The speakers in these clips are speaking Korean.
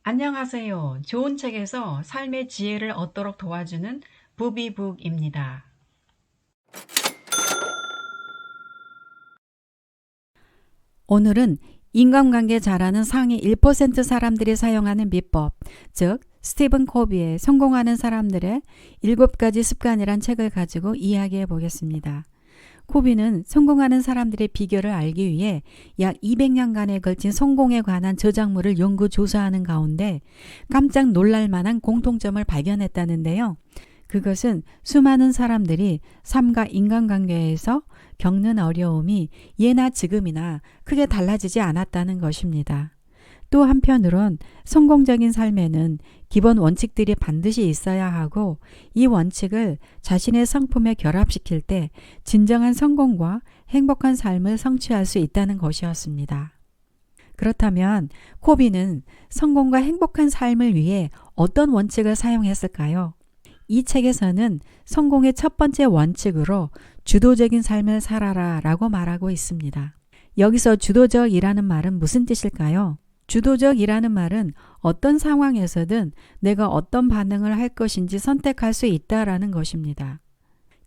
안녕하세요. 좋은 책에서 삶의 지혜를 얻도록 도와주는 부비북입니다. 오늘은 인간관계 잘하는 상위 1% 사람들이 사용하는 비법, 즉 스티븐 코비의 성공하는 사람들의 7가지 습관이란 책을 가지고 이야기해 보겠습니다. 코비는 성공하는 사람들의 비결을 알기 위해 약 200년간에 걸친 성공에 관한 저작물을 연구 조사하는 가운데 깜짝 놀랄 만한 공통점을 발견했다는데요. 그것은 수많은 사람들이 삶과 인간관계에서 겪는 어려움이 예나 지금이나 크게 달라지지 않았다는 것입니다. 또 한편으론 성공적인 삶에는 기본 원칙들이 반드시 있어야 하고 이 원칙을 자신의 성품에 결합시킬 때 진정한 성공과 행복한 삶을 성취할 수 있다는 것이었습니다. 그렇다면 코비는 성공과 행복한 삶을 위해 어떤 원칙을 사용했을까요? 이 책에서는 성공의 첫 번째 원칙으로 주도적인 삶을 살아라 라고 말하고 있습니다. 여기서 주도적이라는 말은 무슨 뜻일까요? 주도적이라는 말은 어떤 상황에서든 내가 어떤 반응을 할 것인지 선택할 수 있다라는 것입니다.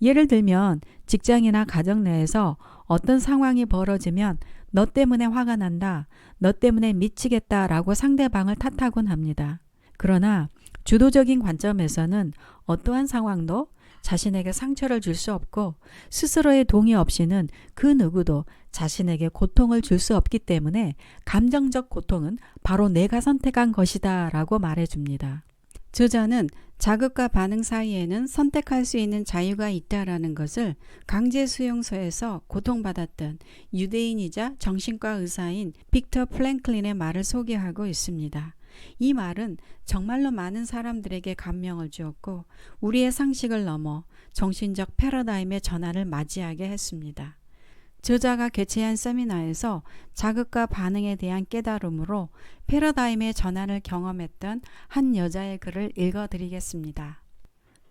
예를 들면 직장이나 가정 내에서 어떤 상황이 벌어지면 너 때문에 화가 난다, 너 때문에 미치겠다 라고 상대방을 탓하곤 합니다. 그러나 주도적인 관점에서는 어떠한 상황도 자신에게 상처를 줄 수 없고 스스로의 동의 없이는 그 누구도 자신에게 고통을 줄 수 없기 때문에 감정적 고통은 바로 내가 선택한 것이다 라고 말해줍니다. 저자는 자극과 반응 사이에는 선택할 수 있는 자유가 있다라는 것을 강제수용소에서 고통받았던 유대인이자 정신과 의사인 빅터 플랭클린의 말을 소개하고 있습니다. 이 말은 정말로 많은 사람들에게 감명을 주었고 우리의 상식을 넘어 정신적 패러다임의 전환을 맞이하게 했습니다. 저자가 개최한 세미나에서 자극과 반응에 대한 깨달음으로 패러다임의 전환을 경험했던 한 여자의 글을 읽어드리겠습니다.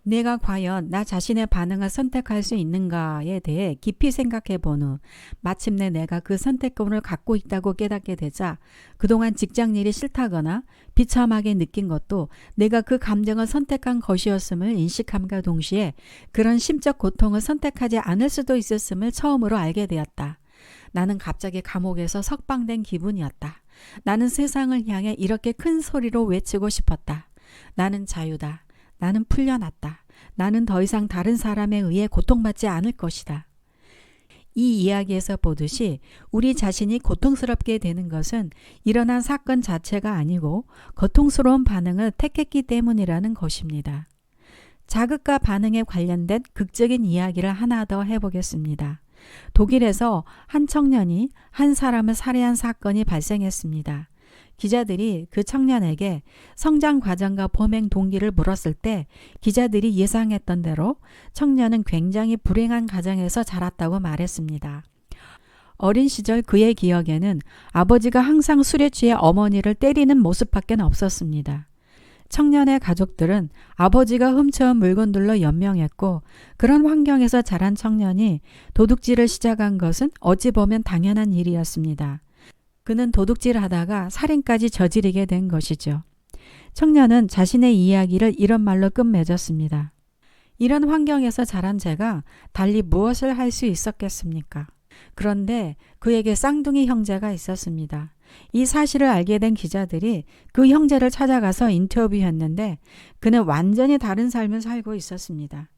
내가 과연 나 자신의 반응을 선택할 수 있는가에 대해 깊이 생각해 본 후 마침내 내가 그 선택권을 갖고 있다고 깨닫게 되자 그동안 직장 일이 싫다거나 비참하게 느낀 것도 내가 그 감정을 선택한 것이었음을 인식함과 동시에 그런 심적 고통을 선택하지 않을 수도 있었음을 처음으로 알게 되었다. 나는 갑자기 감옥에서 석방된 기분이었다. 나는 세상을 향해 이렇게 큰 소리로 외치고 싶었다. 나는 자유다. 나는 풀려났다. 나는 더 이상 다른 사람에 의해 고통받지 않을 것이다. 이 이야기에서 보듯이 우리 자신이 고통스럽게 되는 것은 일어난 사건 자체가 아니고 고통스러운 반응을 택했기 때문이라는 것입니다. 자극과 반응에 관련된 극적인 이야기를 하나 더 해보겠습니다. 독일에서 한 청년이 한 사람을 살해한 사건이 발생했습니다. 기자들이 그 청년에게 성장 과정과 범행 동기를 물었을 때 기자들이 예상했던 대로 청년은 굉장히 불행한 가정에서 자랐다고 말했습니다. 어린 시절 그의 기억에는 아버지가 항상 술에 취해 어머니를 때리는 모습밖에 없었습니다. 청년의 가족들은 아버지가 훔쳐온 물건들로 연명했고 그런 환경에서 자란 청년이 도둑질을 시작한 것은 어찌 보면 당연한 일이었습니다. 그는 도둑질하다가 살인까지 저지르게 된 것이죠. 청년은 자신의 이야기를 이런 말로 끝맺었습니다. 이런 환경에서 자란 제가 달리 무엇을 할 수 있었겠습니까? 그런데 그에게 쌍둥이 형제가 있었습니다. 이 사실을 알게 된 기자들이 그 형제를 찾아가서 인터뷰했는데 그는 완전히 다른 삶을 살고 있었습니다.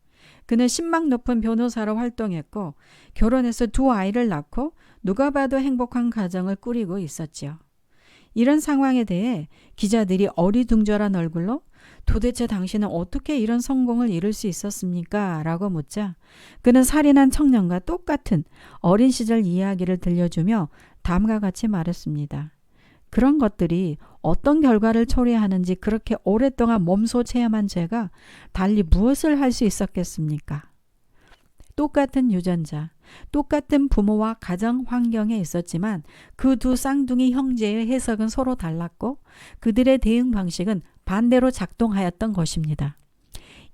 그는 신망 높은 변호사로 활동했고 결혼해서 2아이를 낳고 누가 봐도 행복한 가정을 꾸리고 있었지요. 이런 상황에 대해 기자들이 어리둥절한 얼굴로 도대체 당신은 어떻게 이런 성공을 이룰 수 있었습니까? 라고 묻자 그는 살인한 청년과 똑같은 어린 시절 이야기를 들려주며 다음과 같이 말했습니다. 그런 것들이 어떤 결과를 초래하는지 그렇게 오랫동안 몸소 체험한 제가 달리 무엇을 할 수 있었겠습니까? 똑같은 유전자, 똑같은 부모와 가정 환경에 있었지만 그 두 쌍둥이 형제의 해석은 서로 달랐고 그들의 대응 방식은 반대로 작동하였던 것입니다.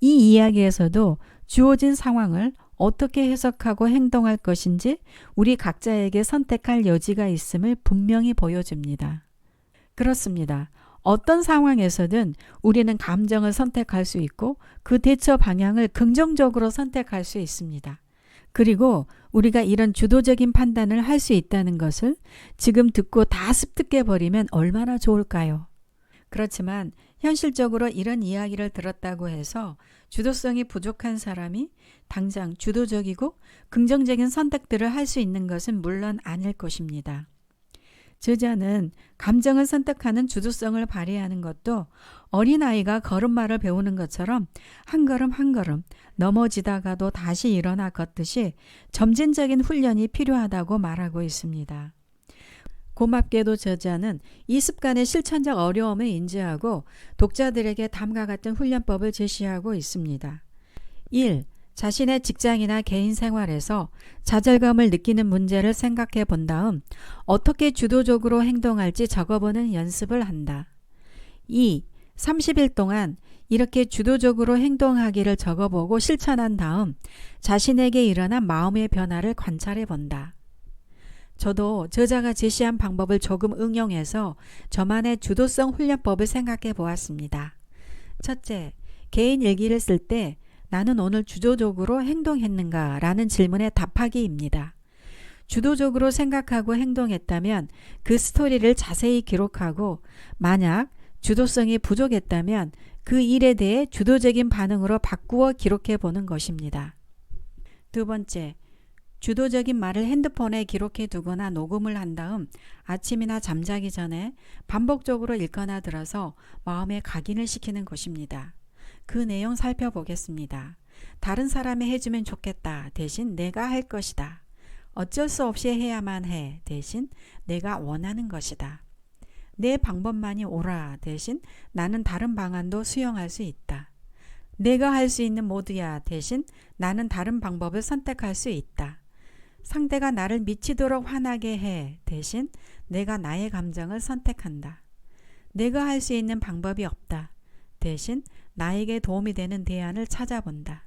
이 이야기에서도 주어진 상황을 어떻게 해석하고 행동할 것인지 우리 각자에게 선택할 여지가 있음을 분명히 보여줍니다. 그렇습니다. 어떤 상황에서든 우리는 감정을 선택할 수 있고 그 대처 방향을 긍정적으로 선택할 수 있습니다. 그리고 우리가 이런 주도적인 판단을 할 수 있다는 것을 지금 듣고 다 습득해버리면 얼마나 좋을까요? 그렇지만 현실적으로 이런 이야기를 들었다고 해서 주도성이 부족한 사람이 당장 주도적이고 긍정적인 선택들을 할 수 있는 것은 물론 아닐 것입니다. 저자는 감정을 선택하는 주도성을 발휘하는 것도 어린아이가 걸음마를 배우는 것처럼 한 걸음 한 걸음 넘어지다가도 다시 일어나 걷듯이 점진적인 훈련이 필요하다고 말하고 있습니다. 고맙게도 저자는 이 습관의 실천적 어려움을 인지하고 독자들에게 다음과 같은 훈련법을 제시하고 있습니다. 1. 자신의 직장이나 개인 생활에서 좌절감을 느끼는 문제를 생각해 본 다음 어떻게 주도적으로 행동할지 적어보는 연습을 한다. 2. 30일 동안 이렇게 주도적으로 행동하기를 적어보고 실천한 다음 자신에게 일어난 마음의 변화를 관찰해 본다. 저도 저자가 제시한 방법을 조금 응용해서 저만의 주도성 훈련법을 생각해 보았습니다. 첫째, 개인 일기를 쓸 때 나는 오늘 주도적으로 행동했는가? 라는 질문에 답하기입니다. 주도적으로 생각하고 행동했다면 그 스토리를 자세히 기록하고 만약 주도성이 부족했다면 그 일에 대해 주도적인 반응으로 바꾸어 기록해 보는 것입니다. 두 번째, 주도적인 말을 핸드폰에 기록해 두거나 녹음을 한 다음 아침이나 잠자기 전에 반복적으로 읽거나 들어서 마음에 각인을 시키는 것입니다. 그 내용 살펴보겠습니다. 다른 사람이 해주면 좋겠다 대신 내가 할 것이다. 어쩔 수 없이 해야만 해 대신 내가 원하는 것이다. 내 방법만이 옳아 대신 나는 다른 방안도 수용할 수 있다. 내가 할 수 있는 모두야 대신 나는 다른 방법을 선택할 수 있다. 상대가 나를 미치도록 화나게 해 대신 내가 나의 감정을 선택한다. 내가 할 수 있는 방법이 없다. 대신 나에게 도움이 되는 대안을 찾아본다.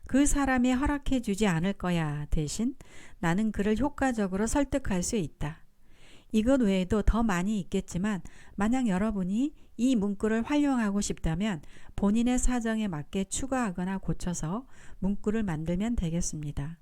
그 사람이 허락해 주지 않을 거야. 대신 나는 그를 효과적으로 설득할 수 있다. 이것 외에도 더 많이 있겠지만 만약 여러분이 이 문구를 활용하고 싶다면 본인의 사정에 맞게 추가하거나 고쳐서 문구를 만들면 되겠습니다.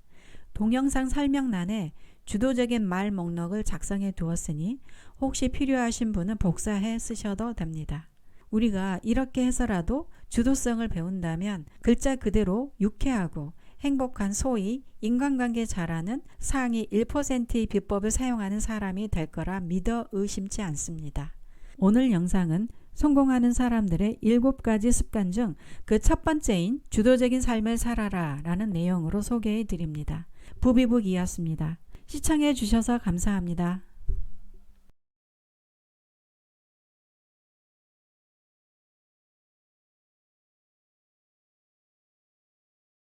동영상 설명란에 주도적인 말 목록을 작성해 두었으니 혹시 필요하신 분은 복사해 쓰셔도 됩니다. 우리가 이렇게 해서라도 주도성을 배운다면 글자 그대로 유쾌하고 행복한 소위 인간관계 잘하는 상위 1%의 비법을 사용하는 사람이 될 거라 믿어 의심치 않습니다. 오늘 영상은 성공하는 사람들의 7가지 습관 중 그 첫 번째인 주도적인 삶을 살아라 라는 내용으로 소개해 드립니다. 부비북이었습니다. 시청해 주셔서 감사합니다.